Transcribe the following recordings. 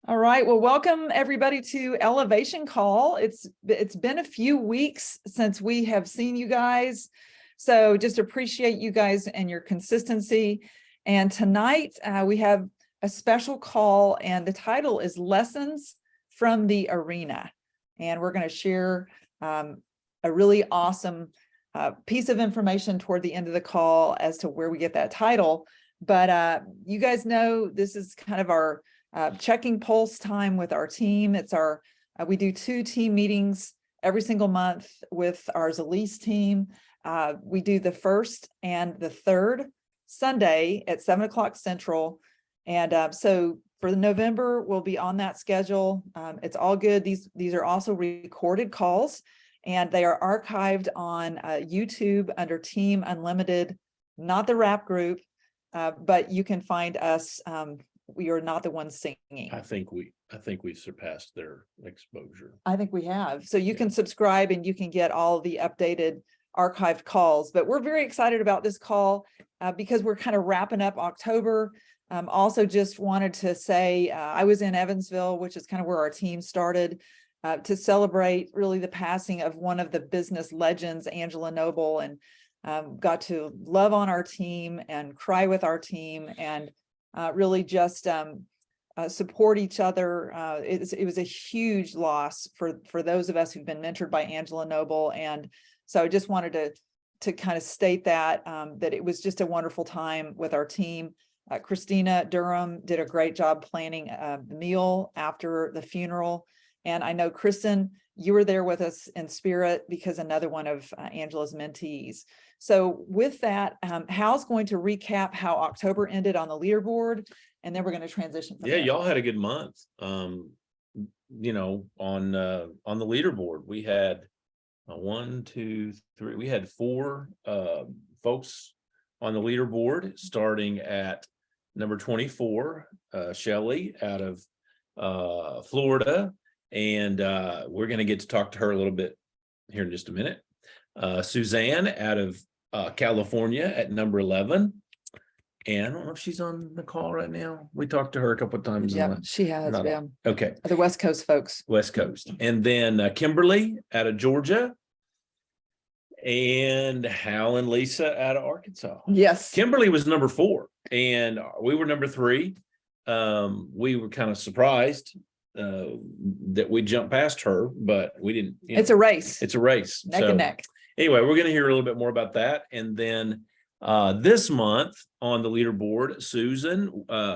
All right. Well, welcome everybody to Elevation Call. It's been a few weeks since we have seen you guys. So just appreciate you guys and your consistency. And tonight we have a special call, and the title is Lessons from the Arena. And we're going to share a really awesome piece of information toward the end of the call as to where we get that title. But you guys know this is kind of our checking pulse time with our team. It's our, we do 2 team meetings every single month with our Zalise team. We do the first and the third Sunday at 7 o'clock Central. And so for November, we'll be on that schedule. It's all good. These are also recorded calls, and they are archived on YouTube under Team Unlimited, not the rap group, but you can find us. We are not the ones singing. I think we surpassed their exposure. I think we have. So you can subscribe and you can get all the updated archived calls. But we're very excited about this call because we're kind of wrapping up October. Also just wanted to say I was in Evansville, which is kind of where our team started, to celebrate really the passing of one of the business legends, Angela Noble, and got to love on our team and cry with our team and really just support each other. It was a huge loss for those of us who've been mentored by Angela Noble. And so I just wanted to kind of state that it was just a wonderful time with our team. Christina Durham did a great job planning the meal after the funeral. And I know, Kristen, you were there with us in spirit because another one of Angela's mentees. So with that, Hal's going to recap how October ended on the leaderboard, and then we're going to transition from there. Y'all had a good month. You know, on the leaderboard, we had 1, 2, 3. We had 4 folks on the leaderboard, starting at number 24, Shelly out of Florida. And we're going to get to talk to her a little bit here in just a minute. Suzanne out of California at number 11. And I don't know if she's on the call right now. We talked to her a couple of times. Yeah, she has. Yeah. Okay. The West Coast folks. West Coast. And then Kimberly out of Georgia. And Hal and Lisa out of Arkansas. Yes. Kimberly was number 4 and we were number 3. We were kind of surprised that we jumped past her, but we didn't. It's a race. It's a race. Neck and neck. Anyway, we're going to hear a little bit more about that. And then this month on the leaderboard,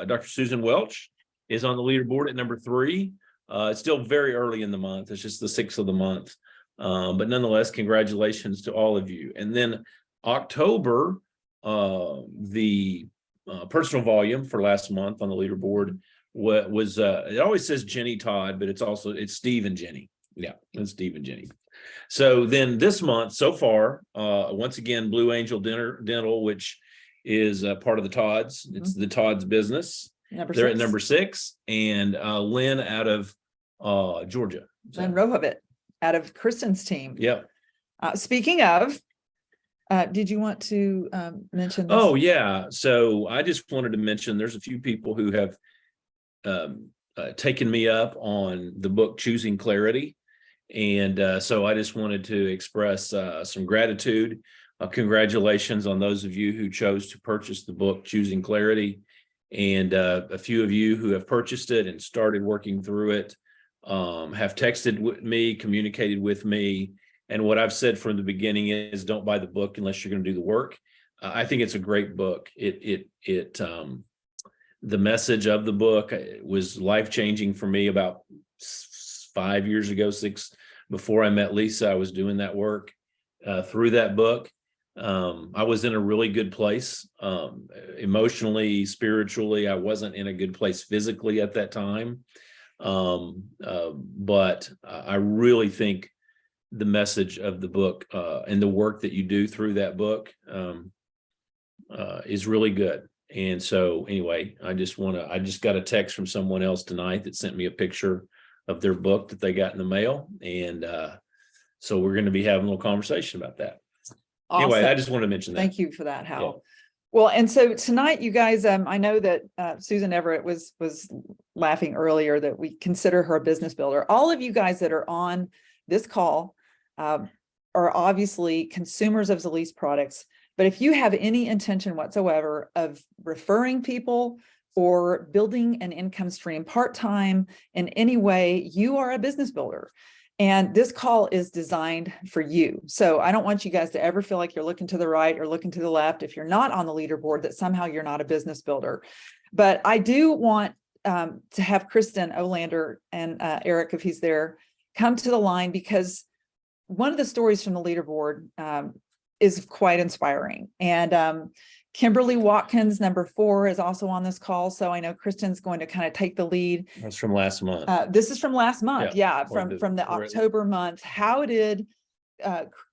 Dr. Susan Welch is on the leaderboard at number 3. It's still very early in the month. It's just the 6th of the month. But nonetheless, congratulations to all of you. And then October, the personal volume for last month on the leaderboard was it always says Jenny Todd, but it's Steve and Jenny. Yeah, it's Steve and Jenny. So then this month so far, once again, Blue Angel Dental, which is part of the Todds. It's the Todds business. They're at number 6, and Lynn out of Georgia. Lynn Rohovit out of Kristen's team. Yeah. Speaking of, did you want to mention this? Oh, yeah. So I just wanted to mention there's a few people who have taken me up on the book Choosing Clarity. And so I just wanted to express some gratitude. Congratulations on those of you who chose to purchase the book Choosing Clarity. And a few of you who have purchased it and started working through it have texted with me, communicated with me. And what I've said from the beginning is don't buy the book unless you're going to do the work. I think it's a great book. The message of the book was life-changing for me about 5 years ago, 6, before I met Lisa. I was doing that work through that book. I was in a really good place, emotionally, spiritually. I wasn't in a good place physically at that time. But I really think the message of the book and the work that you do through that book is really good. And so anyway, I just got a text from someone else tonight that sent me a picture of their book that they got in the mail. And so we're going to be having a little conversation about that. Awesome. Anyway, I just wanted to mention that. Thank you for that, Hal. Yeah. Well, and so tonight, you guys, I know that Susan Everett was laughing earlier that we consider her a business builder. All of you guys that are on this call are obviously consumers of Zalise products. But if you have any intention whatsoever of referring people or building an income stream part-time in any way, you are a business builder. And this call is designed for you. So I don't want you guys to ever feel like you're looking to the right or looking to the left if you're not on the leaderboard, that somehow you're not a business builder. But I do want to have Kristen Olander and Eric, if he's there, come to the line, because one of the stories from the leaderboard is quite inspiring. And Kimberly Watkins, number 4, is also on this call. So I know Kristen's going to kind of take the lead. That's from last month. This is from last month. Yeah, from the or- October month. How did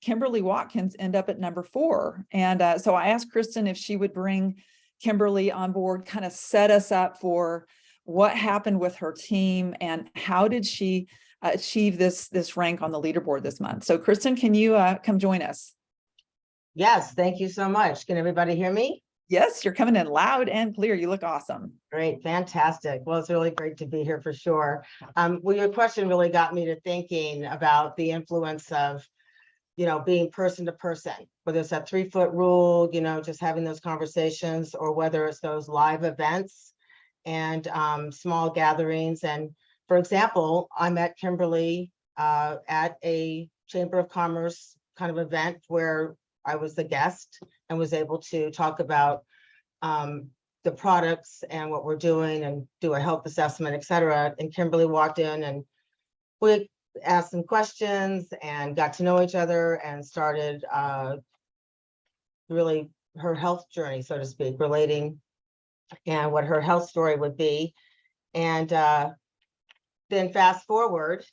Kimberly Watkins end up at number 4? And so I asked Kristen if she would bring Kimberly on board, kind of set us up for what happened with her team and how did she achieve this rank on the leaderboard this month. So Kristen, can you come join us? Yes, thank you so much. Can everybody hear me? Yes, you're coming in loud and clear. You look awesome. Great, fantastic. Well, it's really great to be here for sure. Well, your question really got me to thinking about the influence of, being person to person, whether it's that 3-foot rule, just having those conversations, or whether it's those live events and small gatherings. And for example, I met Kimberly at a Chamber of Commerce kind of event where I was the guest and was able to talk about the products and what we're doing and do a health assessment, et cetera. And Kimberly walked in and we asked some questions and got to know each other and started really her health journey, so to speak, relating and what her health story would be. And then fast forward,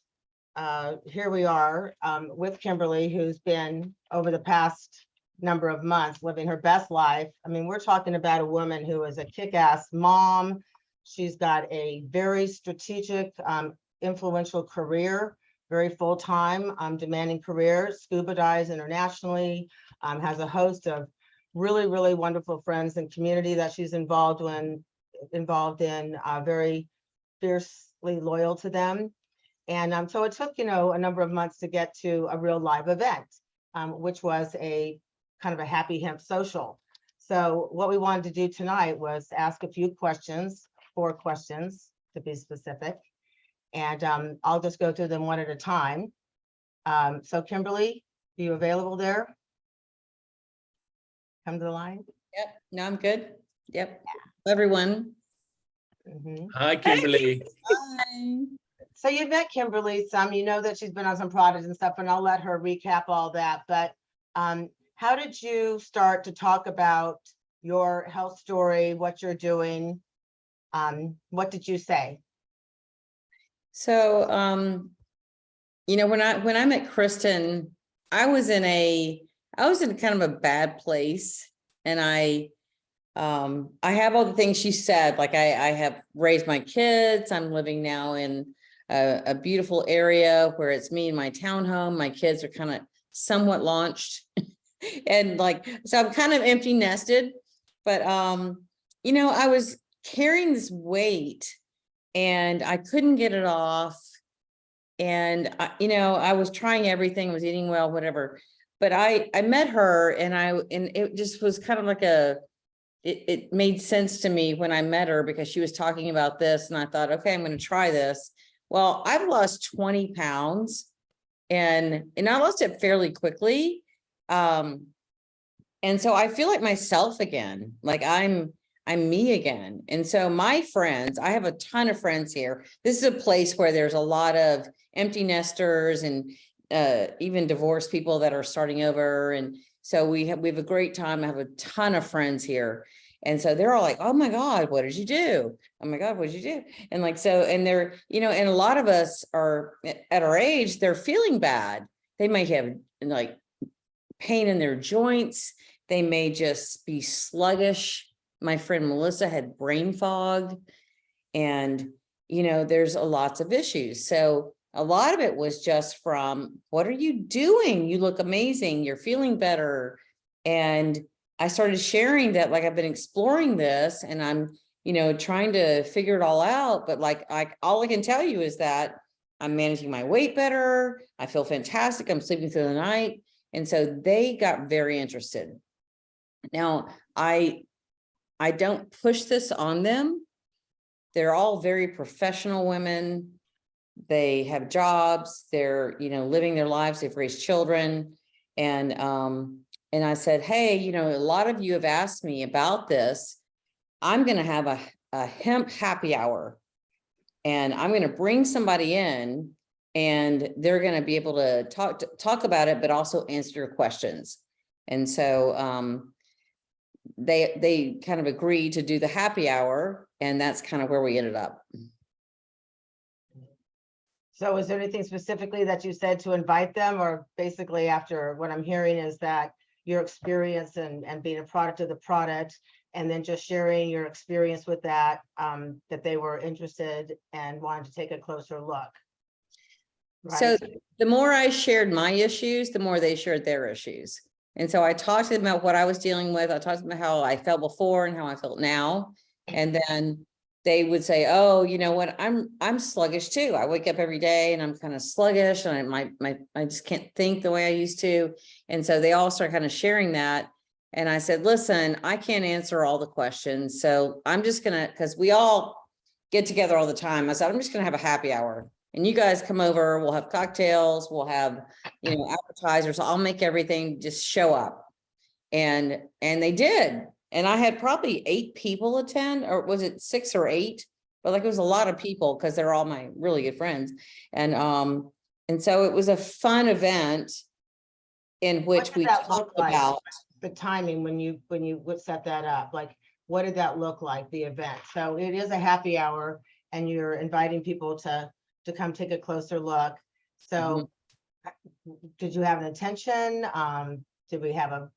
here we are with Kimberly, who's been over the past number of months living her best life. I mean, we're talking about a woman who is a kick-ass mom. She's got a very strategic, influential career, very full-time, demanding career, scuba dives internationally, has a host of really, really wonderful friends and community that she's involved in, very fiercely loyal to them. And so it took, a number of months to get to a real live event, which was a kind of a happy hemp social. So what we wanted to do tonight was ask a few questions, 4 questions to be specific. And I'll just go through them one at a time. So Kimberly, are you available there? Come to the line. Yep, no, I'm good. Yep, everyone. Mhm. Hi, Kimberly. Hi. So you've met Kimberly some, you know that she's been on some products and stuff, and I'll let her recap all that. But how did you start to talk about your health story, what you're doing? What did you say? So, when I met Kristen, I was in kind of a bad place, and I have all the things she said. Like I have raised my kids. I'm living now in a beautiful area where it's me and my townhome. My kids are kind of somewhat launched, and so I'm kind of empty nested. But I was carrying this weight, and I couldn't get it off. And I was trying everything. I was eating well, whatever. But I met her, and it just was kind of like it made sense to me when I met her, because she was talking about this, and I thought, okay, I'm going to try this. Well, I've lost 20 pounds, and I lost it fairly quickly. And so I feel like myself again, like I'm me again. And so my friends, I have a ton of friends here. This is a place where there's a lot of empty nesters and even divorced people that are starting over. And so we have a great time. I have a ton of friends here. And so they're all like, oh my God, what did you do? Oh my God, what did you do? And and they're, and a lot of us are at our age, they're feeling bad. They might have like pain in their joints. They may just be sluggish. My friend Melissa had brain fog, and, there's lots of issues. So a lot of it was just from, what are you doing? You look amazing. You're feeling better. And I started sharing that, like, I've been exploring this, and I'm trying to figure it all out, but like, all I can tell you is that I'm managing my weight better. I feel fantastic. I'm sleeping through the night. And so they got very interested. Now, I don't push this on them. They're all very professional women. They have jobs, they're, living their lives, they've raised children. And I said, hey, a lot of you have asked me about this. I'm going to have a hemp happy hour, and I'm going to bring somebody in, and they're going to be able to talk about it, but also answer your questions. And so they kind of agreed to do the happy hour, and that's kind of where we ended up. So is there anything specifically that you said to invite them, or basically after what I'm hearing is that your experience and being a product of the product, and then just sharing your experience with that, that they were interested and wanted to take a closer look? Right? So the more I shared my issues, the more they shared their issues. And so I talked to them about what I was dealing with. I talked to them about how I felt before and how I felt now. And then they would say, oh, you know what, I'm sluggish too. I wake up every day and I'm kind of sluggish, and I just can't think the way I used to. And so they all start kind of sharing that. And I said, listen, I can't answer all the questions. So I'm just gonna, because we all get together all the time. I said, I'm just gonna have a happy hour, and you guys come over, we'll have cocktails, we'll have, appetizers. I'll make everything, just show up. And they did. And I had probably 8 people attend, or was it 6 or 8? But like, it was a lot of people because they're all my really good friends. And so it was a fun event in which What did we that look talked like? about The timing when you would set that up, like, what did that look like, the event? So it is a happy hour, and you're inviting people to come take a closer look. So did you have an intention? Did we have a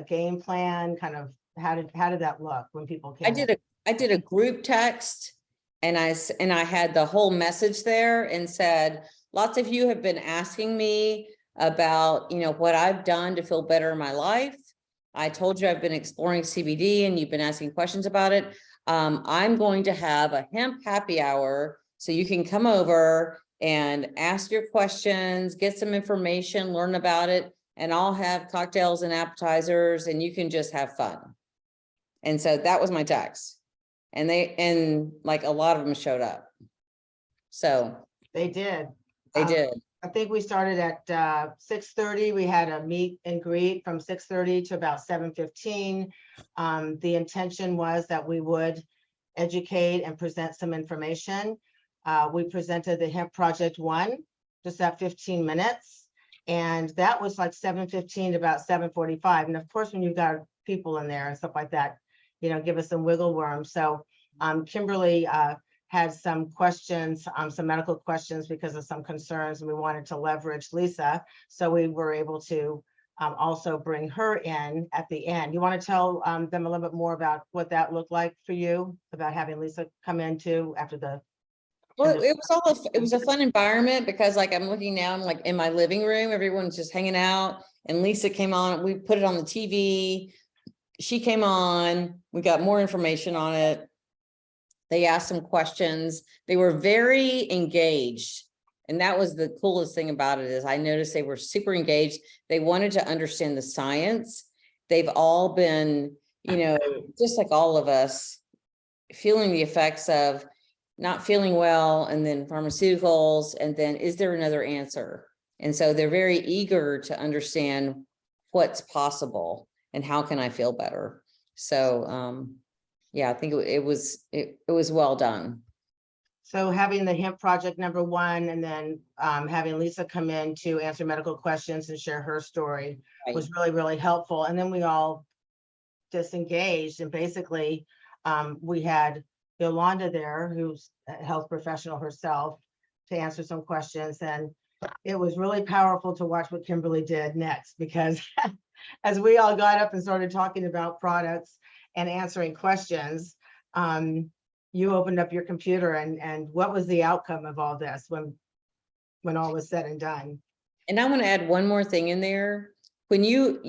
game plan? Kind of, how did that look when people came? I did a group text, and I had the whole message there and said, lots of you have been asking me about, what I've done to feel better in my life. I told you I've been exploring CBD, and you've been asking questions about it. I'm going to have a hemp happy hour, so you can come over and ask your questions, get some information, learn about it, and I'll have cocktails and appetizers, and you can just have fun. And so that was my text. And like, a lot of them showed up. So They did. they did. I think we started at 6:30. We had a meet and greet from 6:30 to about 7:15. The intention was that we would educate and present some information. We presented the Hemp Project 1, just at 15 minutes. And that was like 7:15 to about 7:45. And of course, when you've got people in there and stuff like that, give us some wiggle room. So Kimberly had some questions, some medical questions because of some concerns, and we wanted to leverage Lisa. So we were able to also bring her in at the end. You want to tell them a little bit more about what that looked like for you, about having Lisa come in too after the. Well, it was a fun environment, because like, I'm looking now, I'm like in my living room, everyone's just hanging out, and Lisa came on, we put it on the TV. She came on, we got more information on it. They asked some questions. They were very engaged. And that was the coolest thing about it, is I noticed they were super engaged. They wanted to understand the science. They've all been, just like all of us, feeling the effects of not feeling well, and then pharmaceuticals, and then is there another answer? And so they're very eager to understand what's possible and how can I feel better. So yeah, I think it was well done. So having the Hemp Project number 1, and then having Lisa come in to answer medical questions and share her story was really, really helpful. And then we all disengaged, and basically we had Yolanda there, who's a health professional herself, to answer some questions. And it was really powerful to watch what Kimberly did next, because as we all got up and started talking about products and answering questions, you opened up your computer, and what was the outcome of all this when all was said and done? And I want to add one more thing in there. When you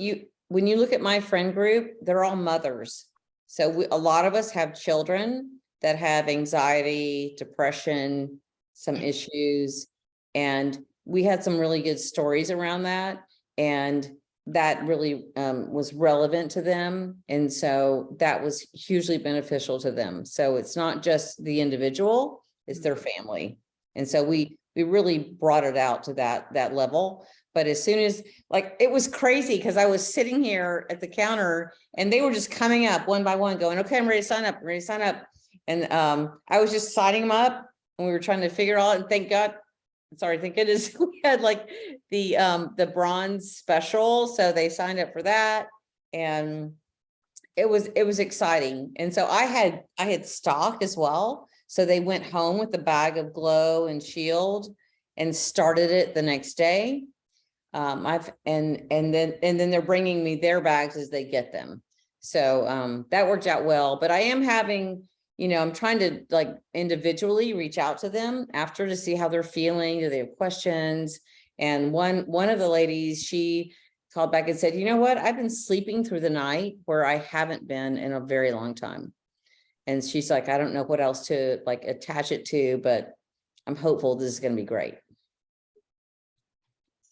look at my friend group, they're all mothers. So a lot of us have children that have anxiety, depression, some issues. And we had some really good stories around that. And that really was relevant to them. And so that was hugely beneficial to them. So it's not just the individual, it's their family. And so we really brought it out to that level. But as soon as, like, it was crazy because I was sitting here at the counter and they were just coming up one by one going, okay, I'm ready to sign up, I'm ready to sign up. And I was just signing them up and we were trying to figure it out, and thank goodness we had like the bronze special. So they signed up for that. And it was exciting. And so I had stock as well. So they went home with a bag of Glow and Shield and started it the next day. And then they're bringing me their bags as they get them. So that worked out well. But I am having, I'm trying to like individually reach out to them after to see how they're feeling. Do they have questions? And one of the ladies, she called back and said, you know what, I've been sleeping through the night where I haven't been in a very long time. And she's like, I don't know what else to like attach it to, but I'm hopeful this is going to be great.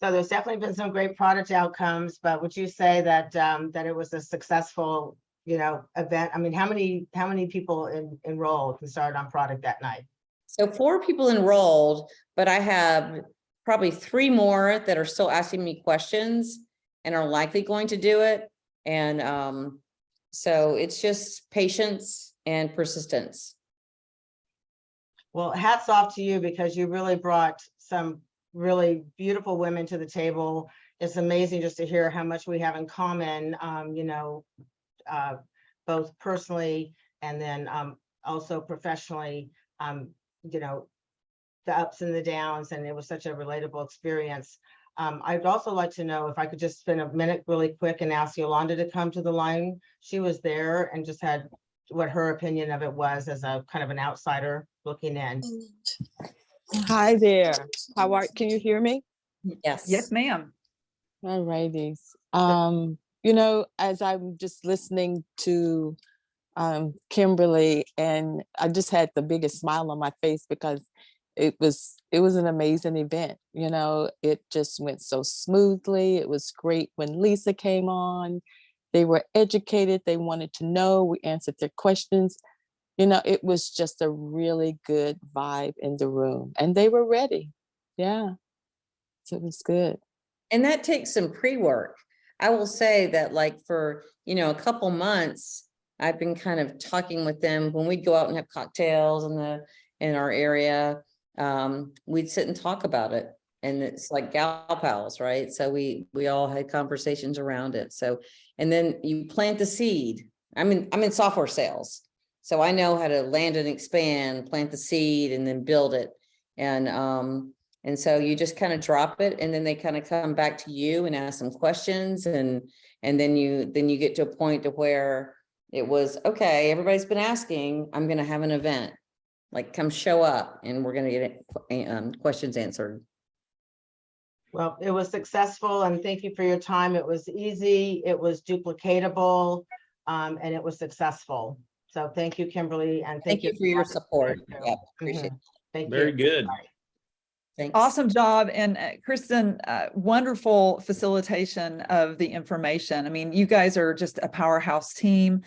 So there's definitely been some great product outcomes, but would you say that that it was a successful, event? I mean, how many people enrolled and started on product that night? So 4 people enrolled, but I have probably 3 more that are still asking me questions and are likely going to do it. And so it's just patience and persistence. Well, hats off to you because you really brought some really beautiful women to the table. It's amazing just to hear how much we have in common, both personally and then also professionally, the ups and the downs, and it was such a relatable experience. I'd also like to know if I could just spend a minute really quick and ask Yolanda to come to the line. She was there and just had what her opinion of it was as a kind of an outsider looking in. Hi there. Can you hear me? Yes. Yes, ma'am. All righties. As I'm just listening to Kimberly, and I just had the biggest smile on my face because it was an amazing event. It just went so smoothly. It was great when Lisa came on. They were educated. They wanted to know. We answered their questions. It was just a really good vibe in the room, and they were ready. Yeah. So it was good. And that takes some pre-work. I will say that like for, a couple months, I've been kind of talking with them when we'd go out and have cocktails in our area. We'd sit and talk about it, and it's like gal pals, right? So we all had conversations around it. So, and then you plant the seed. I'm in software sales, so I know how to land and expand, plant the seed, and then build it. And so you just kind of drop it, and then they kind of come back to you and ask some questions, and then you get to a point to where it was, okay, everybody's been asking, I'm going to have an event, like come show up and we're going to get questions answered. Well, it was successful, and thank you for your time. It was easy, it was duplicatable, and it was successful. So thank you, Kimberly, and Thank you for your support. Thank you. Yeah, appreciate it. Thank you. Very good. Thanks. Awesome job. And Kristen, wonderful facilitation of the information. I mean, you guys are just a powerhouse team.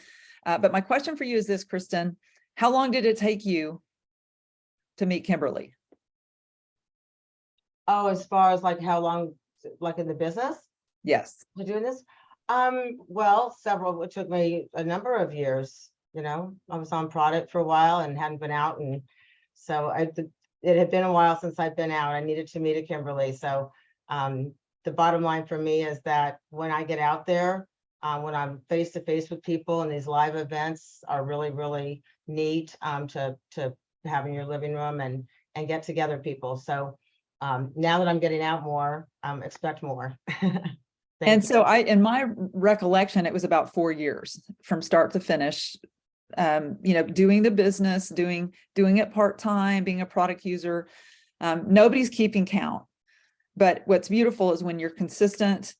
But my question for you is this, Kristen, how long did it take you to meet Kimberly? Oh, as far as like how long, like in the business? Yes. To doing this? Well, it took me a number of years, I was on product for a while and hadn't been out. And so it had been a while since I'd been out. I needed to meet a Kimberly. So the bottom line for me is that when I get out there, when I'm face to face with people, and these live events are really, really neat to have in your living room and get together people. So now that I'm getting out more, expect more. And so in my recollection, it was about 4 years from start to finish, doing the business, doing it part-time, being a product user. Nobody's keeping count, but what's beautiful is when you're consistent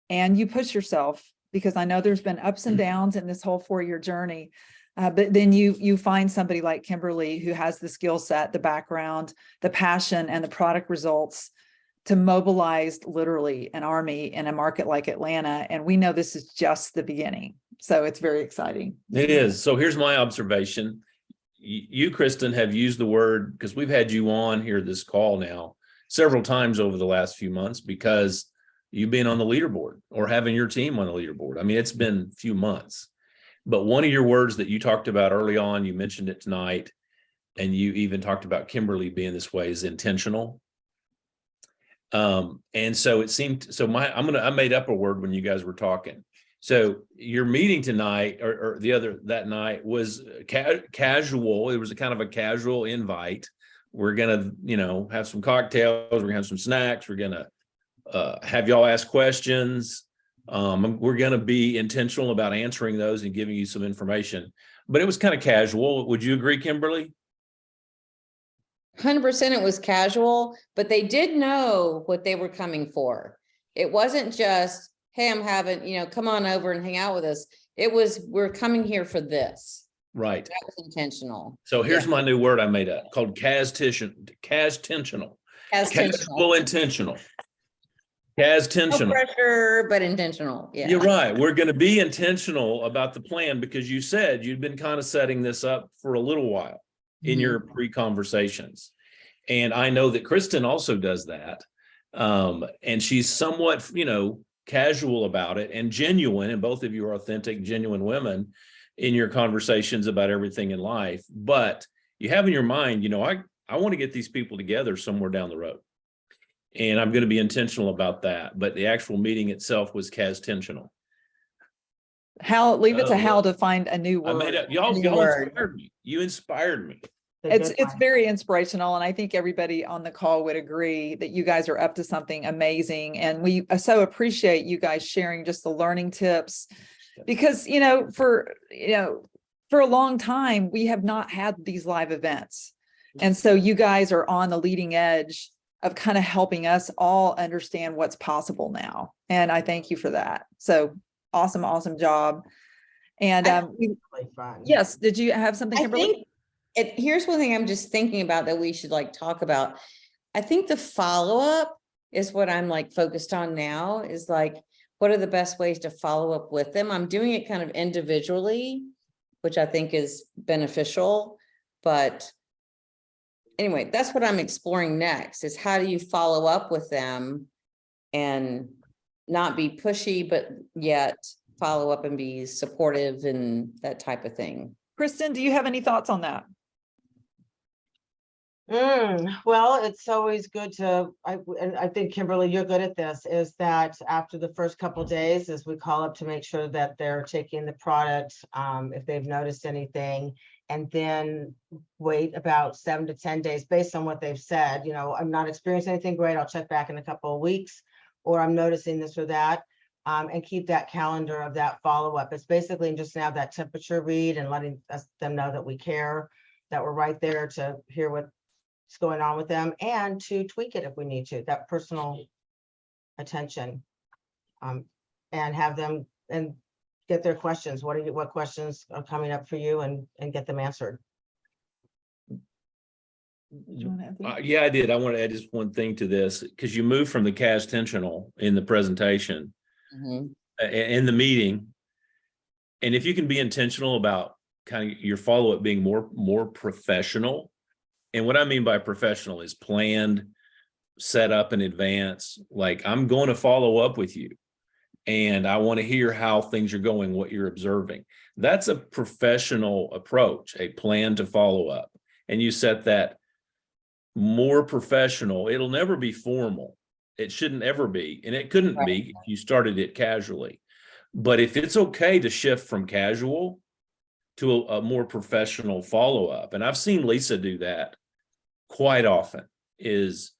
and you push yourself because I know there's been ups and downs in this whole 4-year journey. But then you find somebody like Kimberly who has the skill set, the background, the passion, and the product results to mobilize literally an army in a market like Atlanta. And we know this is just the beginning. So it's very exciting. It is. So here's my observation. You, Kristen, have used the word, because we've had you on here this call now several times over the last few months, because you've been on the leaderboard or having your team on the leaderboard. I mean, it's been a few months. But one of your words that you talked about early on, you mentioned it tonight, and you even talked about Kimberly being this way, is intentional. And so it seemed, so I made up a word when you guys were talking. So your meeting tonight or that night was casual. It was a kind of a casual invite. We're going to, have some cocktails. We're gonna have some snacks. We're going to have y'all ask questions. We're going to be intentional about answering those and giving you some information, but it was kind of casual. Would you agree, Kimberly? 100% it was casual, but they did know what they were coming for. It wasn't just, hey, I'm having, come on over and hang out with us. It was, we're coming here for this. Right. That was intentional. So here's Yeah. my new word I made up called cas-tensional. As Casual intentional. No Cas-tensional. pressure, but intentional. Yeah. You're right. We're going to be intentional about the plan, because you said you'd been kind of setting this up for a little while in your pre-conversations. And I know that Kristen also does that. And she's somewhat, casual about it and genuine. And both of you are authentic, genuine women in your conversations about everything in life. But you have in your mind, I want to get these people together somewhere down the road. And I'm going to be intentional about that. But the actual meeting itself was cas-tensional. Hal, leave it to Oh, Hal to find a new I word. made up. Y'all New word. inspired me. You inspired me. It's very inspirational. And I think everybody on the call would agree that you guys are up to something amazing. And we so appreciate you guys sharing just the learning tips, because, for a long time, we have not had these live events. And so you guys are on the leading edge of kind of helping us all understand what's possible now. And I thank you for that. So awesome job. And Really fun. yes, did you have something, I Kimberly? think here's one thing I'm just thinking about that we should talk about. I think the follow-up is what I'm focused on now, is what are the best ways to follow up with them? I'm doing it kind of individually, which I think is beneficial, but anyway, that's what I'm exploring next, is how do you follow up with them and not be pushy, but yet follow up and be supportive and that type of thing. Kristen, do you have any thoughts on that? Well, it's always good to, and I think Kimberly, you're good at this, is that after the first couple of days, as we call up to make sure that they're taking the product, if they've noticed anything, and then wait about 7 to 10 days based on what they've said. I'm not experiencing anything great. I'll check back in a couple of weeks, or I'm noticing this or that, and keep that calendar of that follow-up. It's basically just now that temperature read and letting them know that we care, that we're right there to hear what's going on with them, and to tweak it if we need to, that personal attention, and have them and get their questions. What questions are coming up for you, and get them answered. Do you want to add something? Yeah, I did. I want to add just one thing to this, because you moved from the cas-tensional in the presentation, in the meeting. And if you can be intentional about kind of your follow-up being more professional. And what I mean by professional is planned, set up in advance. I'm going to follow up with you, and I want to hear how things are going, what you're observing. That's a professional approach, a plan to follow up. And you set that more professional. It'll never be formal. It shouldn't ever be. And it couldn't be if you started it casually. But if it's okay to shift from casual to a more professional follow-up, and I've seen Lisa do that quite often, is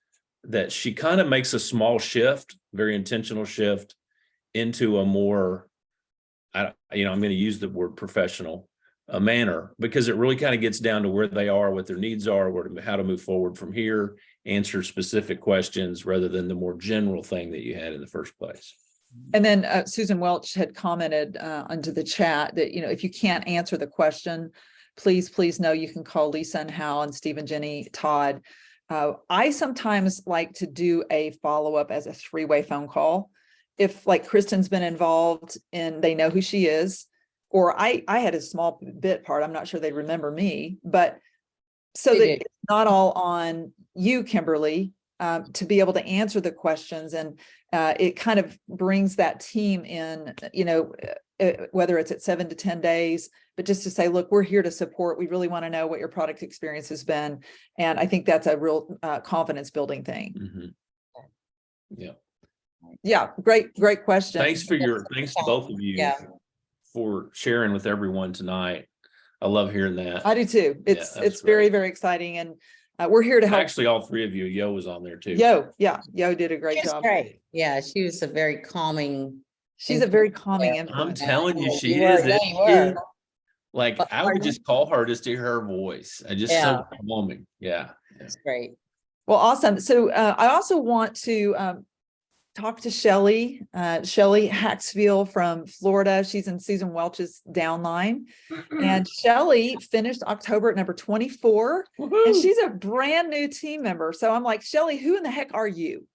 that she kind of makes a small shift, very intentional shift, into a more, I'm going to use the word professional manner, because it really kind of gets down to where they are, what their needs are, how to move forward from here, answer specific questions rather than the more general thing that you had in the first place. And then Susan Welch had commented onto the chat that, if you can't answer the question, please know you can call Lisa and Hal and Steve and Jenny, Todd. I sometimes like to do a follow-up as a 3-way phone call. If like Kristen's been involved and they know who she is, or I had a small bit part, I'm not sure they remember me, but so They that do. it's not all on you, Kimberly, to be able to answer the questions. And it kind of brings that team in, whether it's at 7 to 10 days, but just to say, look, we're here to support. We really want to know what your product experience has been. And I think that's a real confidence building thing. Mhm. Yeah. Yeah, great question. Thanks to both of you Yeah. for sharing with everyone tonight. I love hearing that. I do too. It's that's very, great. very exciting. And we're here to help. Actually, all three of you, Yo was on there too. Yo did a great She's job. great. Yeah, she was a very calming. She's a very calming Yeah. I'm influence. telling you, Yeah, she you were, is. yeah, isn't you were. she? Like, But I would pardon? just call her just to hear her voice. I just so calming. Yeah. It's great. Well, awesome. So I also want to talk to Shelly Haxfield from Florida. She's in Susan Welch's downline. And Shelly finished October at number 24. And Woohoo! she's a brand new team member. So I'm like, Shelly, who in the heck are you?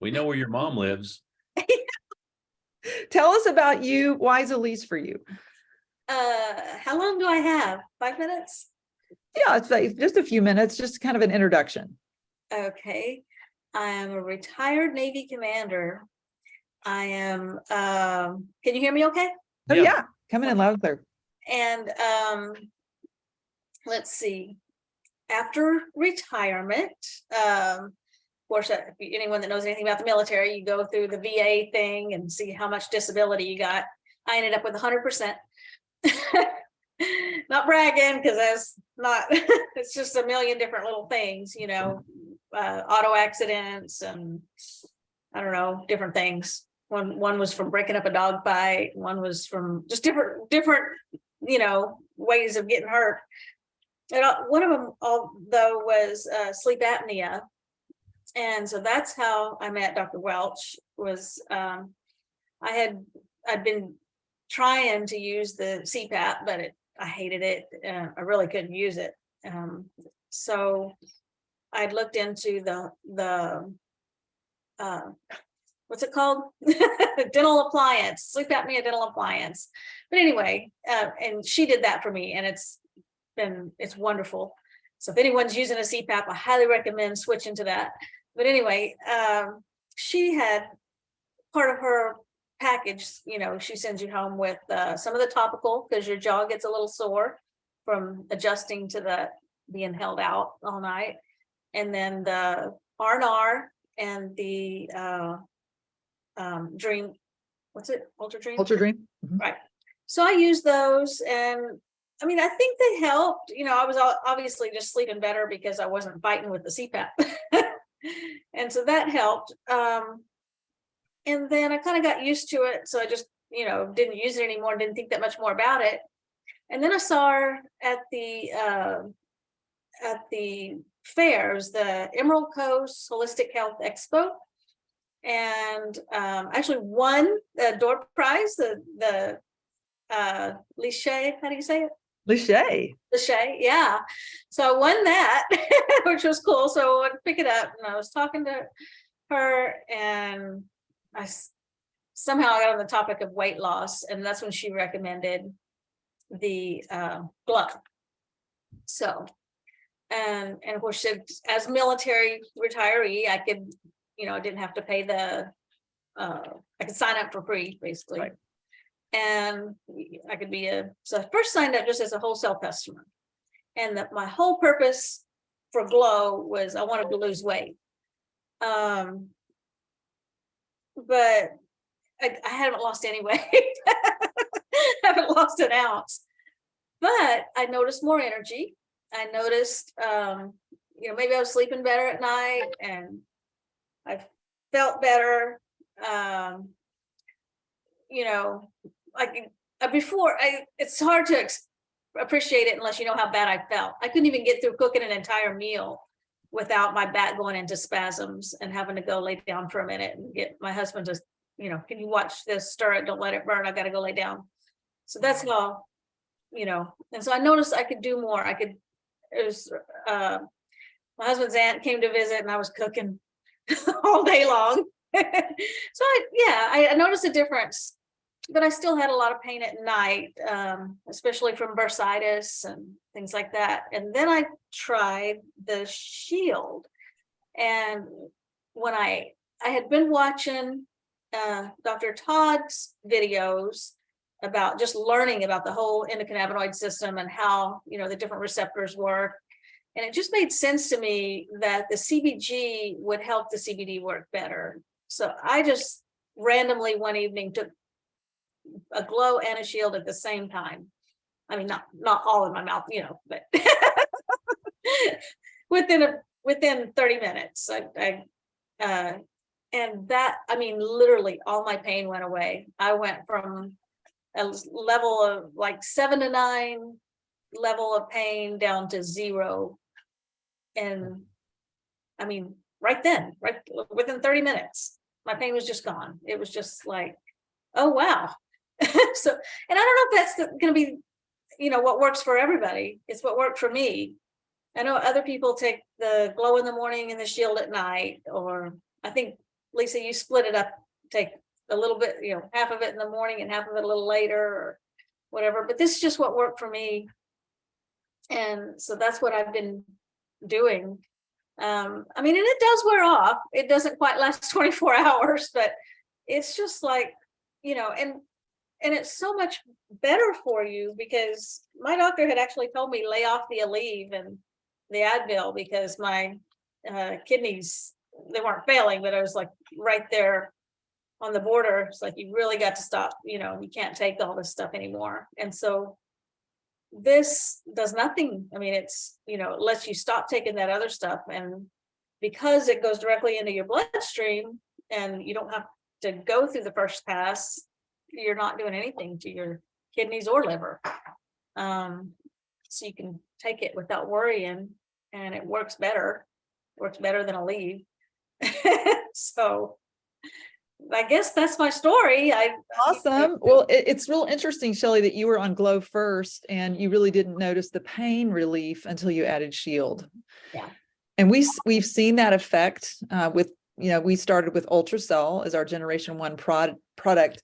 We know where your mom lives. Tell us about you. Why is Elise for you? How long do I have? 5 minutes? Yeah, it's like just a few minutes, just kind of an introduction. Okay. I am a retired Navy commander. I am, can you hear me okay? Oh Yeah. yeah, coming in loud and clear. And let's see. After retirement, of course, anyone that knows anything about the military, you go through the VA thing and see how much disability you got. I ended up with 100%. Not bragging, because that's not, it's just a million different little things, auto accidents and I don't know, different things. One was from breaking up a dog fight, one was from just different, ways of getting hurt. And one of them, though, was sleep apnea. And so that's how I met Dr. Welch. Was I'd been trying to use the CPAP, but I hated it. I really couldn't use it. So I'd looked into the what's it called? Dental appliance, sleep apnea dental appliance. But anyway, and she did that for me, and it's wonderful. So if anyone's using a CPAP, I highly recommend switching to that. But anyway, she had part of her package, she sends you home with some of the topical, because your jaw gets a little sore from adjusting to the being held out all night. And then the R&R and the Dream, what's it? Ultra Dream? Ultra Dream. Mhm. Right. So I used those, and I mean, I think they helped. I was obviously just sleeping better because I wasn't fighting with the CPAP. And so that helped. And then I kind of got used to it. So I just, didn't use it anymore, didn't think that much more about it. And then I saw her at the fairs, the Emerald Coast Holistic Health Expo. And actually won the door prize, the Liché, how do you say it? Liché. Liché, yeah. So I won that, which was cool. So I went to pick it up, and I was talking to her, and I somehow got on the topic of weight loss, and that's when she recommended the Glow. So, and of course, as military retiree, I could, I didn't have to pay I could sign up for free, basically. Right. And I could so I first signed up just as a wholesale customer. And my whole purpose for Glow was I wanted to lose weight. But I haven't lost any weight. Haven't lost an ounce. But I noticed more energy. I noticed, maybe I was sleeping better at night, and I felt better. It's hard to appreciate it unless you know how bad I felt. I couldn't even get through cooking an entire meal without my back going into spasms and having to go lay down for a minute and get my husband to, can you watch this, stir it, don't let it burn, I gotta go lay down. So that's how, and so I noticed I could do more. It was, my husband's aunt came to visit and I was cooking all day long. So I noticed a difference, but I still had a lot of pain at night, especially from bursitis and things like that. And then I tried the Shield, and when I had been watching Dr. Todd's videos about just learning about the whole endocannabinoid system and how, the different receptors work. And it just made sense to me that the CBG would help the CBD work better. So I just randomly one evening took a Glow and a Shield at the same time. I mean, not all in my mouth, but within 30 minutes. And that, literally all my pain went away. I went from a level of like 7 to 9 level of pain down to 0. And right within 30 minutes, my pain was just gone. It was just like, oh, wow. So, and I don't know if that's going to be, what works for everybody. It's what worked for me. I know other people take the Glow in the morning and the Shield at night, or I think, Lisa, you split it up, take a little bit, half of it in the morning and half of it a little later or whatever, but this is just what worked for me. And so that's what I've been doing. And it does wear off. It doesn't quite last 24 hours, but it's just like, and it's so much better for you, because my doctor had actually told me lay off the Aleve and the Advil because my kidneys, they weren't failing, but I was like right there on the border. It's like, you really got to stop, you can't take all this stuff anymore. And so this does nothing. It's, it lets you stop taking that other stuff. And because it goes directly into your bloodstream and you don't have to go through the first pass, you're not doing anything to your kidneys or liver. So you can take it without worrying, and it works better than Aleve. So I guess that's my story. Awesome. Well, it's real interesting, Shelley, that you were on Glow first and you really didn't notice the pain relief until you added Shield. Yeah. And we've seen that effect with, we started with Ultracell as our generation 1 product.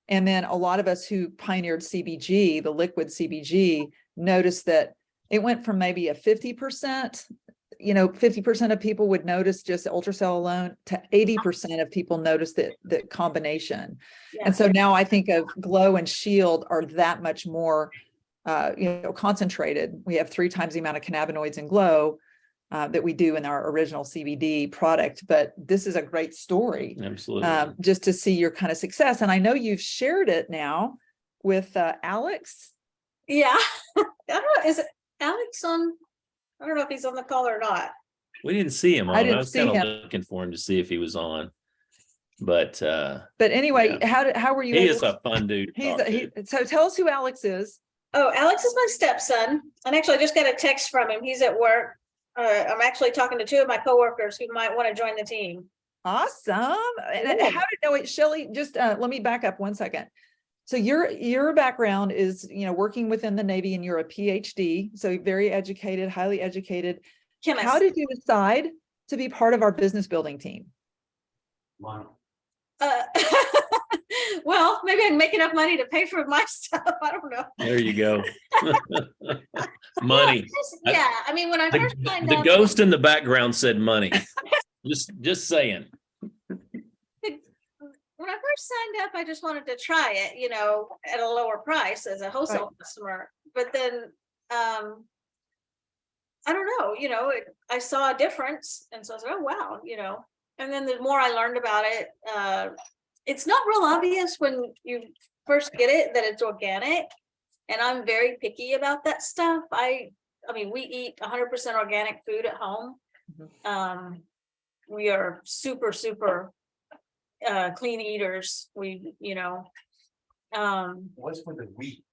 And then a lot of us who pioneered CBG, the liquid CBG, noticed that it went from maybe a 50%, 50% of people would notice just Ultracell alone to 80% of people notice the combination. Yeah. And so now I think of Glow and Shield are that much more, concentrated. We have 3 times the amount of cannabinoids in Glow that we do in our original CBD product. But this is a great story. Absolutely. Just to see your kind of success. And I know you've shared it now with Alex. Yeah. I don't know. Is it Alex on? I don't know if he's on the call or not. We didn't see him on. I I didn't was see kind of him. looking for him to see if he was on. But Anyway, how were you? he able is to- a fun dude. to talk to. So tell us who Alex is. Oh, Alex is my stepson. And actually I just got a text from him. He's at work. I'm actually talking to 2 of my coworkers who might want to join the team. Awesome. And Yeah. how did, no, wait, Shelley, just let me back up one second. So your background is, working within the Navy, and you're a PhD, so very educated, highly educated. Chemist. How did you decide to be part of our business building team? Well, maybe I can make enough money to pay for my stuff. I don't know. There you go. Money. Yeah, when I first signed The up, ghost in the background said money. Just saying. when I first signed up, I just wanted to try it, at a lower price as a wholesale customer. But then, I don't know, I saw a difference. And so I was like, oh, wow, and then the more I learned about it, it's not real obvious when you first get it that it's organic. And I'm very picky about that stuff. We eat 100% organic food at home. We are super, super clean eaters. We, What's with the wheat?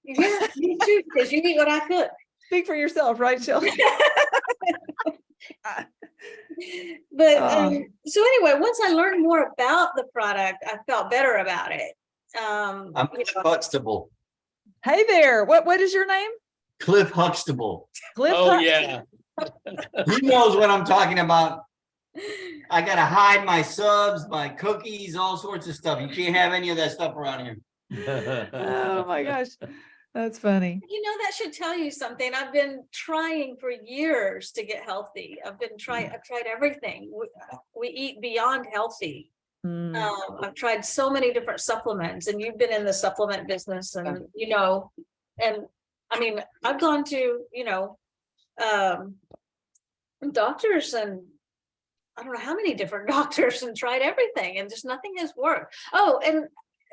yeah, me too, because you eat what I cook. Speak for yourself, right, Shelley? But, Oh. so anyway, once I learned more about the product, I felt better about it. I'm You Cliff know, Huxtable. Hey there, what is your name? Cliff Huxtable. Cliff Oh, Huxtable? yeah. He knows what I'm talking about. I gotta hide my subs, my cookies, all sorts of stuff. You can't have any of that stuff around here. Oh my gosh, that's funny. You know, that should tell you something. I've been trying for years to get healthy. I've tried everything. We eat beyond healthy. Mm. I've tried so many different supplements, and you've been in the supplement business, and and I mean, I've gone to, doctors, and I don't know how many different doctors, and tried everything, and just nothing has worked. Oh, and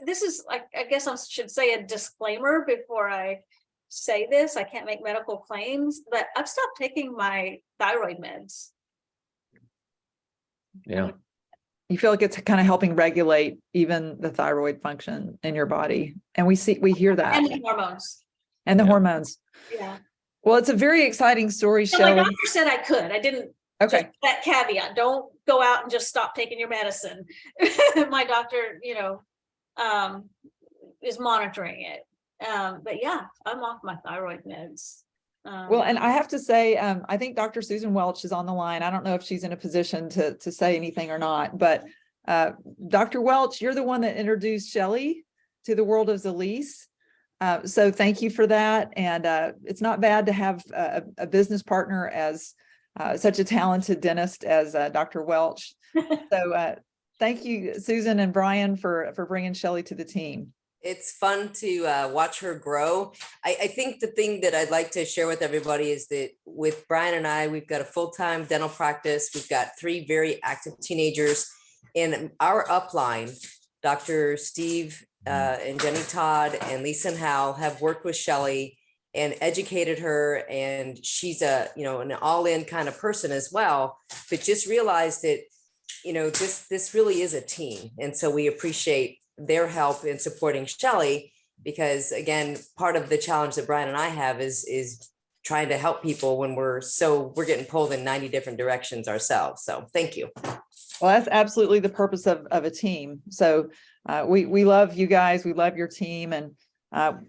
this is, I guess I should say a disclaimer before I say this. I can't make medical claims, but I've stopped taking my thyroid meds. Yeah. You feel like it's kind of helping regulate even the thyroid function in your body. And we hear that. And the hormones. And the Yeah. hormones. Yeah. Well, it's a very exciting story, And my Shelley. doctor said I could. I didn't. Okay. Just that caveat, don't go out and just stop taking your medicine. My doctor, is monitoring it. But yeah, I'm off my thyroid meds. Well, and I have to say, I think Dr. Susan Welch is on the line. I don't know if she's in a position to say anything or not, but Dr. Welch, you're the one that introduced Shelley to the world of Zalise. So thank you for that. And it's not bad to have a business partner as such a talented dentist as Dr. Welch. So thank you, Susan and Brian, for bringing Shelley to the team. It's fun to watch her grow. I think the thing that I'd like to share with everybody is that with Brian and I, we've got a full-time dental practice. We've got 3 very active teenagers. In our upline, Dr. Steve and Jenny Todd and Lisa and Hal have worked with Shelley and educated her. And she's an all-in kind of person as well, but just realized that, this really is a team. And so we appreciate their help in supporting Shelley, because again, part of the challenge that Brian and I have is trying to help people when we're getting pulled in 90 different directions ourselves. So thank you. Well, that's absolutely the purpose of a team. So we love you guys. We love your team. And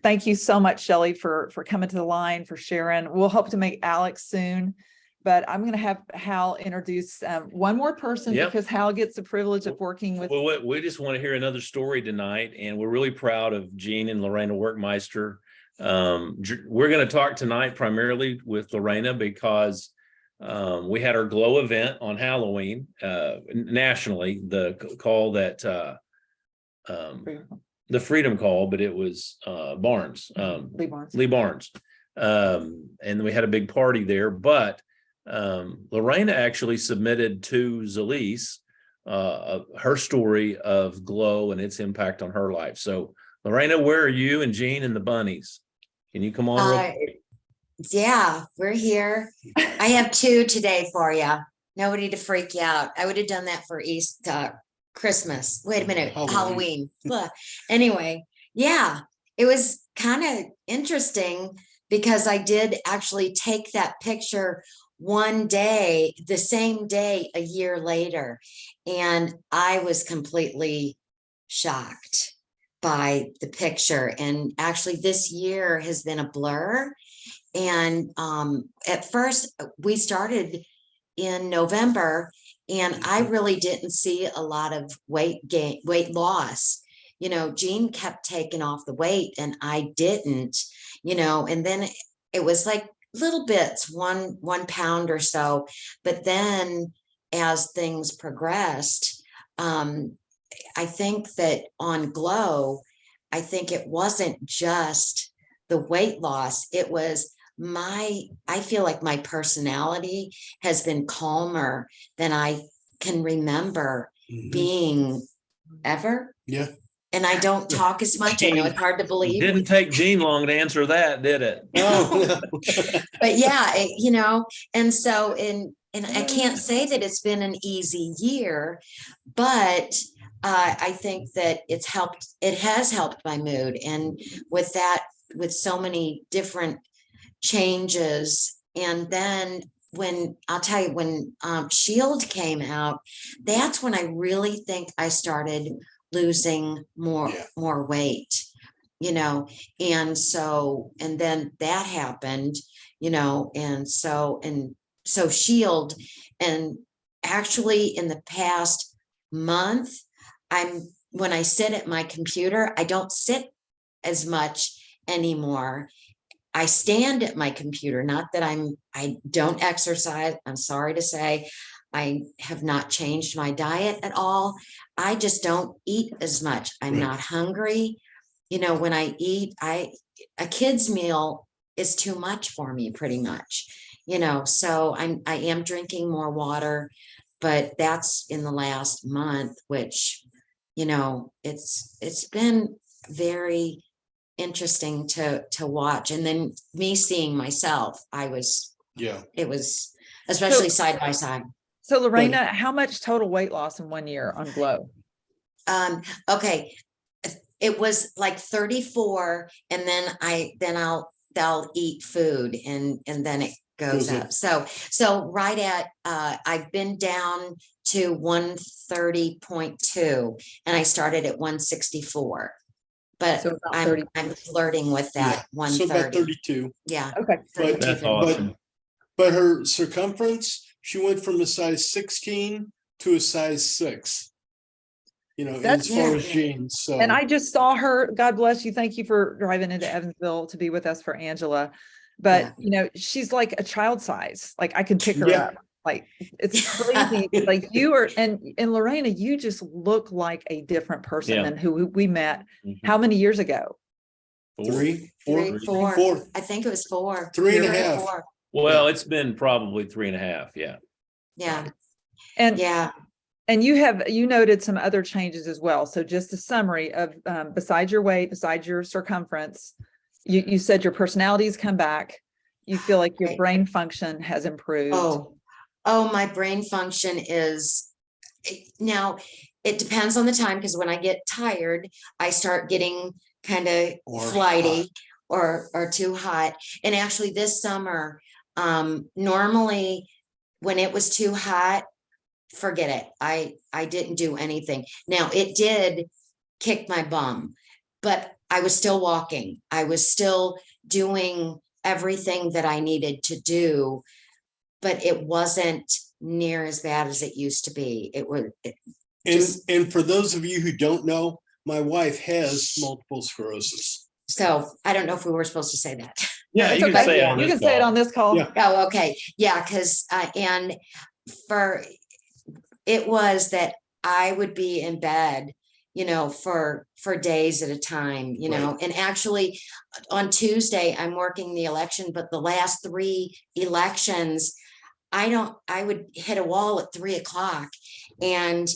thank you so much, Shelley, for coming to the line, for sharing. We'll hope to make Alex soon. But I'm going to have Hal introduce one more person, Yep. because Hal gets the privilege of working with. Well, we just want to hear another story tonight, and we're really proud of Jean and Lorena Workmeister. We're going to talk tonight primarily with Lorena because we had our Glow event on Halloween nationally, the call that the Freedom Call, but it was Barnes, Lee Barnes. Lee Barnes. And we had a big party there, but Lorena actually submitted to Zalise her story of Glow and its impact on her life. So Lorena, where are you and Jean and the bunnies? Can you come on? real quick? Yeah, we're here. I have 2 today for you. Nobody to freak you out. I would have done that for Christmas. Wait a minute, Halloween. Blah. Anyway, yeah, it was kind of interesting because I did actually take that picture one day, the same day, a year later, and I was completely shocked by the picture. And actually this year has been a blur. And at first we started in November, and I really didn't see a lot of weight loss. Jean kept taking off the weight and I didn't, and then it was like little bits, one pound or so. But then as things progressed, I think that on Glow, I think it wasn't just the weight loss. It was I feel like my personality has been calmer than I can remember being ever. Yeah. And I don't talk as much. I know it's hard to believe. Didn't take Jean long to answer that, did it? But yeah, and so and I can't say that it's been an easy year, but I think that it has helped my mood. And with so many different changes, and then I'll tell you, when Shield came out, that's when I really think I started losing more weight, you know, and then that happened, you know, and so Shield, and actually in the past month, when I sit at my computer, I don't sit as much anymore. I stand at my computer, not that I don't exercise. I'm sorry to say, I have not changed my diet at all. I just don't eat as much. I'm not hungry. You know, when I eat, a kid's meal is too much for me, pretty much, you know, so I am drinking more water, but that's in the last month, which, you know, it's been very interesting to watch. And then me seeing myself, it was especially side by side. So Lorena, how much total weight loss in 1 year on Glow? Okay, it was like 34, and then I'll eat food, and then it goes up. So right at I've been down to 130.2, and I started at 164. But So about I'm 30. flirting with that So about 130. 32. Yeah. Okay. But, That's awesome. but her circumference, she went from a size 16 to a size 6. You know, That's- as far as Yeah. jeans. So And I just saw her, God bless you. Thank you for driving into Evansville to be with us for Angela. But, Yeah. you know, she's like a child size. Like I could pick her Yeah. up. Like it's crazy. Like you are, and Lorena, you just look like a different person Yeah. than who we met Mhm. how many years ago? 3, 3, 4, 4. 4. I think it was 4. 3 and a 3 or half. 4. Well, it's been probably 3.5. Yeah. Yeah. And Yeah. And you noted some other changes as well. So just a summary of besides your weight, besides your circumference, you said your personality's come back. You feel like your Right. brain function has improved. Oh, my brain function is now, it depends on the time, because when I get tired, I start getting kind of Or flighty or too hot. And actually this summer, normally when it was too hot, forget it. I didn't do anything. Now it did kick my bum, but I was still walking. I was still doing everything that I needed to do, but it wasn't near as bad as it used to be. It was And for those of you who don't know, my wife has multiple sclerosis. so I don't know if we were supposed to say that. Yeah, That's you can okay. say it on You this can say it call. on this call. Yeah. Oh, okay. Yeah, because and for it was that I would be in bed, you know, for days at a time, you know, and actually on Tuesday, I'm working the election, but the last 3 elections, I would hit a wall at 3 o'clock, and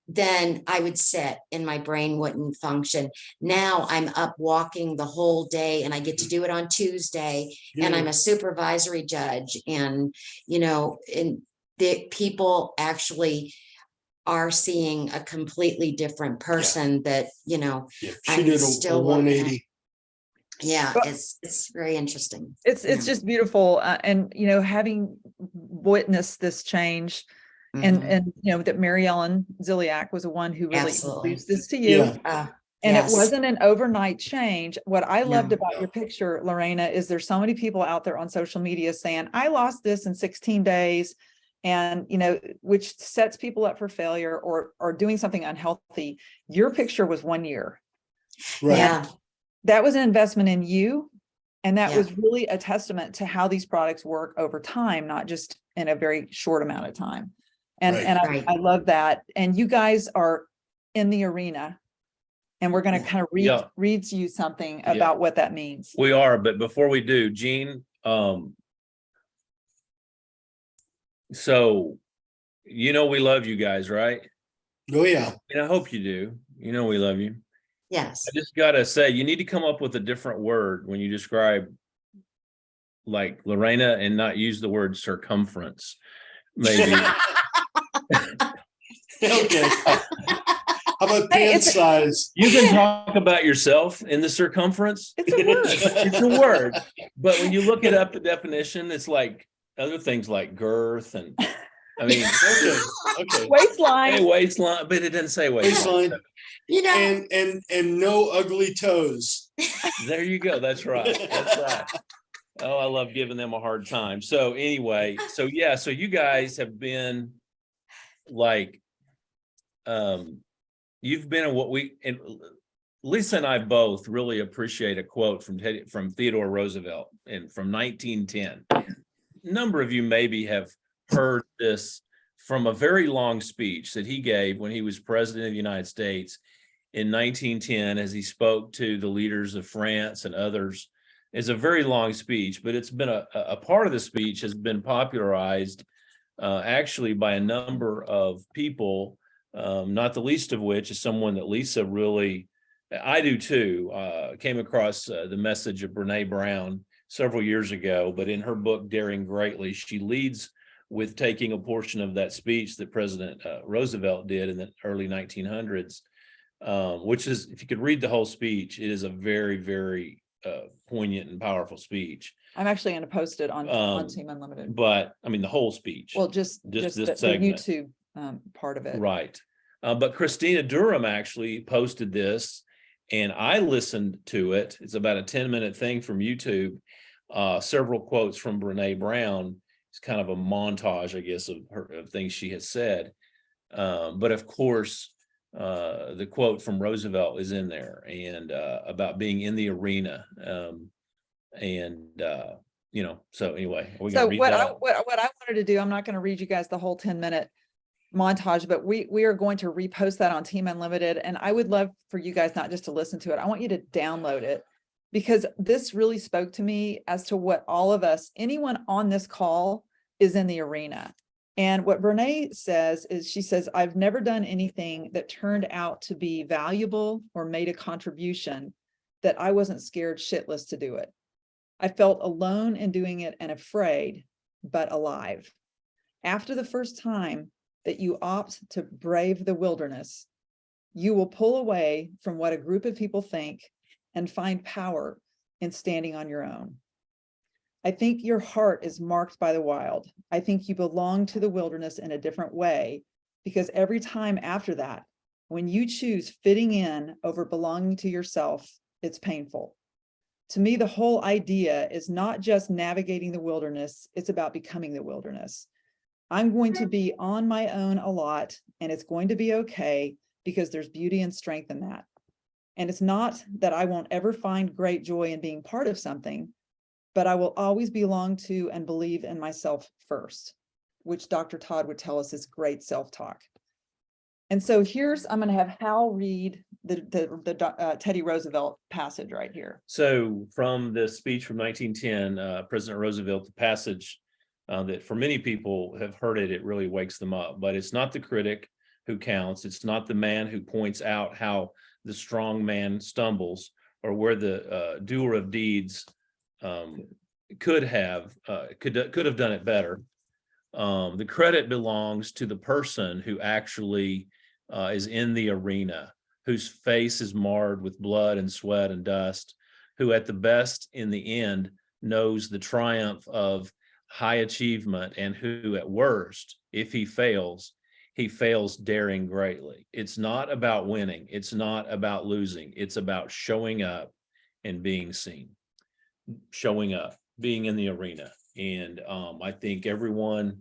then I would sit and my brain wouldn't function. Now I'm up walking the whole day, and I get to do it on Tuesday, and I'm a supervisory judge, and, you know, and the people actually are seeing a completely different person that, you know, She I'm did a still working at. 180. Yeah, Well- it's very interesting. It's Yeah. just beautiful. And, you know, having witnessed this change Mhm. and, you know, that Mary Ellen Ziliak was the one who really Absolutely. introduced this to you. Yeah. And Yes. it wasn't an overnight change. What I loved No. about your picture, Lorena, is there's so many people out there on social media saying, I lost this in 16 days. And, you know, which sets people up for failure or doing something unhealthy. Your picture was 1 year. Right. Yeah, That was an investment in you. And that Yeah. was really a testament to how these products work over time, not just in a very short amount of time. And, Right. and Right. I love that. And you guys are in the arena. And we're going to kind of Yeah. read to you something Yeah. about what that means. We are, but before we do, Gene, so you know we love you guys, right? Oh, yeah. And I hope you do. You know we love you. yes. I just gotta say, you need to come up with a different word when you describe like Lorena and not use the word circumference. Maybe. Okay. How about Hey, pant size? You can talk about yourself in the circumference. It's a word. It's a word. But when you look it up, the definition, it's like other things like girth and, I mean, Okay, okay. Waistline. hey, waistline, but it doesn't say waistline. Baseline, You know, and no ugly toes. There you go. That's right. That's right. Oh, I love giving them a hard time. So anyway, so yeah, so you guys have been like, you've been in what and Lisa and I both really appreciate a quote from Theodore Roosevelt and from 1910. A number of you maybe have heard this from a very long speech that he gave when he was president of the United States in 1910, as he spoke to the leaders of France and others. It's a very long speech, but it's been a part of the speech has been popularized actually by a number of people, not the least of which is someone that Lisa really, I do too, came across the message of Brene Brown several years ago, but in her book, Daring Greatly, she leads with taking a portion of that speech that President Roosevelt did in the early 1900s, which is, if you could read the whole speech, it is a very, very poignant and powerful speech. I'm actually going to post it on Um, Team Unlimited. But I mean, the whole speech. Well, just this the segment. YouTube part of it. Right. But Christina Durham actually posted this and I listened to it. It's about a 10-minute thing from YouTube. Several quotes from Brene Brown. It's kind of a montage, I guess, of things she has said. But of course, the quote from Roosevelt is in there and about being in the arena. So anyway, are we So gonna read what that? what I wanted to do, I'm not going to read you guys the whole 10-minute montage, but we are going to repost that on Team Unlimited. And I would love for you guys not just to listen to it. I want you to download it, because this really spoke to me as to what all of us, anyone on this call, is in the arena. And what Brene says is, she says, I've never done anything that turned out to be valuable or made a contribution that I wasn't scared shitless to do it. I felt alone in doing it and afraid, but alive. After the first time that you opt to brave the wilderness, you will pull away from what a group of people think and find power in standing on your own. I think your heart is marked by the wild. I think you belong to the wilderness in a different way, because every time after that, when you choose fitting in over belonging to yourself, it's painful. To me, the whole idea is not just navigating the wilderness, it's about becoming the wilderness. I'm going to be on my own a lot, and it's going to be okay, because there's beauty and strength in that. And it's not that I won't ever find great joy in being part of something, but I will always belong to and believe in myself first, which Dr. Todd would tell us is great self-talk. And so I'm going to have Hal read the Teddy Roosevelt passage right here. So from the speech from 1910, President Roosevelt, the passage that for many people have heard it, it really wakes them up. But it's not the critic who counts. It's not the man who points out how the strong man stumbles, or where the doer of deeds could have done it better. The credit belongs to the person who actually is in the arena, whose face is marred with blood and sweat and dust, who at the best in the end knows the triumph of high achievement, and who at worst, if he fails daring greatly. It's not about winning. It's not about losing. It's about showing up and being seen. Showing up, being in the arena. And I think every one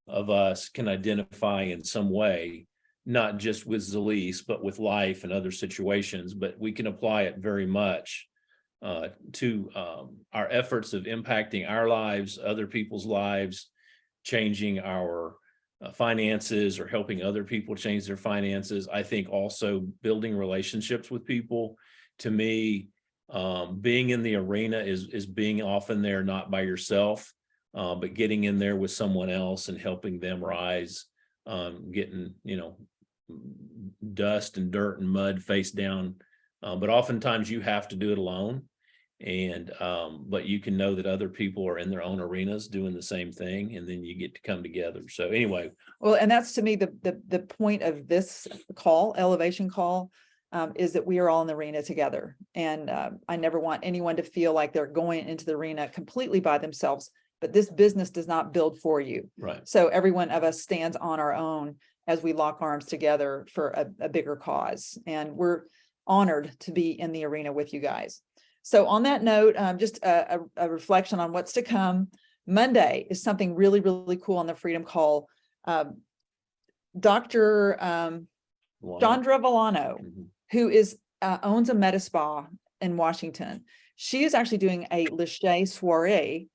of us can identify in some way, not just with Zalise, but with life and other situations, but we can apply it very much to our efforts of impacting our lives, other people's lives, changing our finances, or helping other people change their finances. I think also building relationships with people. To me, being in the arena is being often there, not by yourself, but getting in there with someone else and helping them rise, getting, dust and dirt and mud face down. But oftentimes you have to do it alone. And but you can know that other people are in their own arenas doing the same thing, and then you get to come together. So anyway. Well, and that's to me the point of this call, elevation call, is that we are all in the arena together. And I never want anyone to feel like they're going into the arena completely by themselves, but this business does not build for you. Right. So every one of us stands on our own as we lock arms together for a bigger cause. And we're honored to be in the arena with you guys. So on that note, just a reflection on what's to come. Monday is something really, really cool on the Freedom Call. Dr. Chandra Villano, Mhm. who owns a med spa in Washington. She is actually doing a Lachey soiree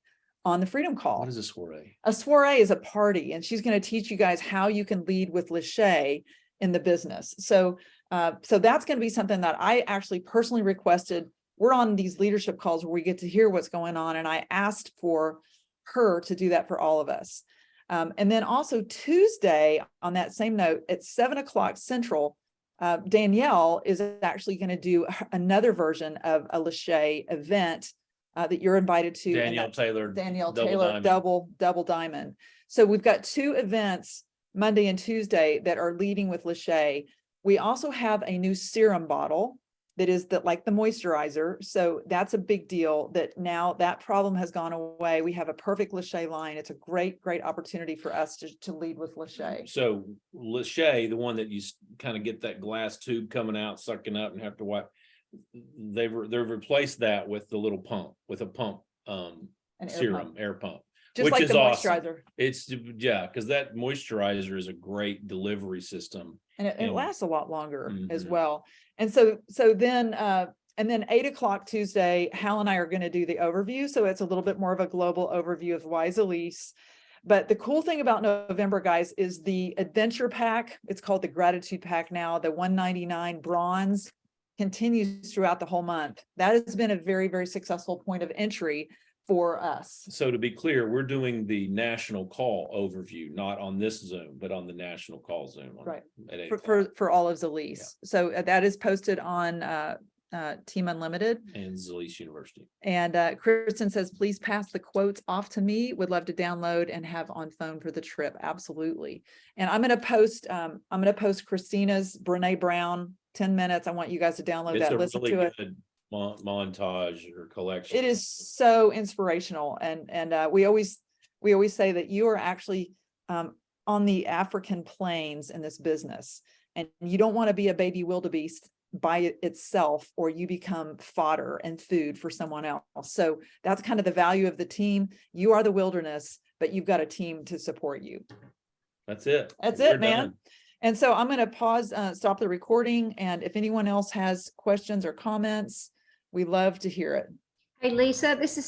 on the Freedom Call. What is a soiree? A soiree is a party, and she's going to teach you guys how you can lead with Lachey in the business. So that's going to be something that I actually personally requested. We're on these leadership calls where we get to hear what's going on, and I asked for her to do that for all of us. And then also Tuesday, on that same note, at 7:00 Central, Danielle is actually going to do another version of a Lachey event that you're invited to. and Danielle that's Taylor. Danielle Double Taylor, Diamond. double diamond. So we've got 2 events, Monday and Tuesday, that are leading with Lachey. We also have a new serum bottle that is like the moisturizer. So that's a big deal that now that problem has gone away. We have a perfect Lachey line. It's a great opportunity for us to lead with Lachey. So Lachey, the one that you kind of get that glass tube coming out, sucking up and have to wipe. They've replaced that with the little pump, with a pump, An air serum, pump. air pump. Just which like is the awesome. moisturizer. It's, yeah, because that moisturizer is a great delivery system. And it And- lasts a lot longer as Mhm. well. And so then 8:00 Tuesday, Hal and I are going to do the overview. So it's a little bit more of a global overview of Wise Elise. But the cool thing about November, guys, is the adventure pack. It's called the Gratitude Pack now. The $199 bronze continues throughout the whole month. That has been a very, very successful point of entry for us. So to be clear, we're doing the national call overview, not on this Zoom, but on the national call Zoom. Right. At 8 For all of Zelise. So that is posted on Team Unlimited. and Zalise University. And Kristen says, please pass the quotes off to me. Would love to download and have on phone for the trip. Absolutely. And I'm going to post Christina's Brene Brown 10 minutes. I want you guys to download It's that, a listen really to it. good montage or collection. It is so inspirational. And we always say that you are actually on the African plains in this business, and you don't want to be a baby wildebeest by itself, or you become fodder and food for someone else. So that's kind of the value of the team. You are the wilderness, but you've got a team to support you. That's it. That's We're it, man. done. And so I'm going to pause, stop the recording. And if anyone else has questions or comments, we love to hear it. Hey, Lisa, this is